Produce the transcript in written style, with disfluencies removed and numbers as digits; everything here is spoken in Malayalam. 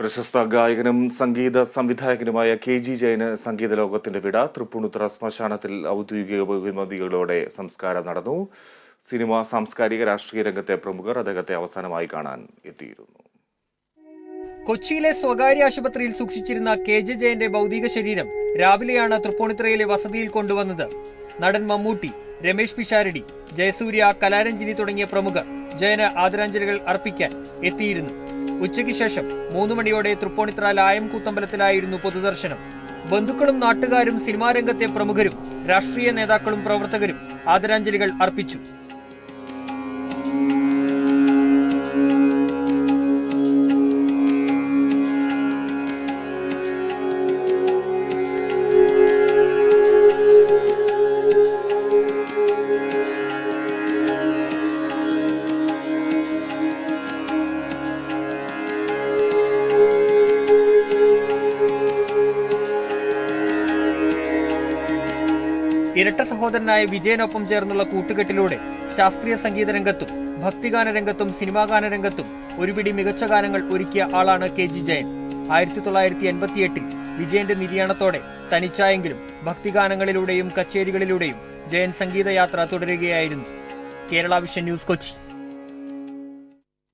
പ്രശസ്ത ഗായകനും സംഗീത സംവിധായകനുമായ കെ.ജി. ജയന് സംഗീത ലോകത്തിന്റെ വിട. തൃപ്പൂണിത്തുറ ശ്മശാനത്തിൽ ഔദ്യോഗിക ബഹുമതികളോടെ സംസ്കാരം നടന്നു. സിനിമ, സാംസ്കാരിക, രാഷ്ട്രീയ രംഗത്തെ പ്രമുഖർ അദ്ദേഹത്തെ അവസാനമായി കാണാൻ എത്തിയിരുന്നു. കൊച്ചിയിലെ സ്വകാര്യ ആശുപത്രിയിൽ സൂക്ഷിച്ചിരുന്ന കെ.ജി. ജയന്റെ ഭൗതിക ശരീരം രാവിലെയാണ് തൃപ്പൂണിത്തുറയിലെ വസതിയിൽ കൊണ്ടുവന്നത്. നടൻ മമ്മൂട്ടി, രമേശ് പിഷാരടി, ജയസൂര്യ, കലാരഞ്ജിനി തുടങ്ങിയ പ്രമുഖർ ജയന് ആദരാഞ്ജലികൾ അർപ്പിക്കാൻ എത്തിയിരുന്നു. ഉച്ചയ്ക്ക് ശേഷം 3 മണിയോടെ തൃപ്പൂണിത്തുറ ലായം കൂത്തമ്പലത്തിലായിരുന്നു പൊതുദർശനം. ബന്ധുക്കളും നാട്ടുകാരും, സിനിമാ രംഗത്തെ പ്രമുഖരും, രാഷ്ട്രീയ നേതാക്കളും പ്രവർത്തകരും ആദരാഞ്ജലികൾ അർപ്പിച്ചു. ഇരട്ട സഹോദരനായ വിജയനൊപ്പം ചേർന്നുള്ള കൂട്ടുകെട്ടിലൂടെ ശാസ്ത്രീയ സംഗീത രംഗത്തും ഭക്തിഗാന രംഗത്തും സിനിമാഗാന രംഗത്തും ഒരുപിടി മികച്ച ഗാനങ്ങൾ ഒരുക്കിയ ആളാണ് കെ.ജി. ജയൻ. 1988 വിജയന്റെ നിര്യാണത്തോടെ തനിച്ചായെങ്കിലും ഭക്തിഗാനങ്ങളിലൂടെയും കച്ചേരികളിലൂടെയും ജയൻ സംഗീതയാത്ര തുടരുകയായിരുന്നു. Kerala vision news, Kochi.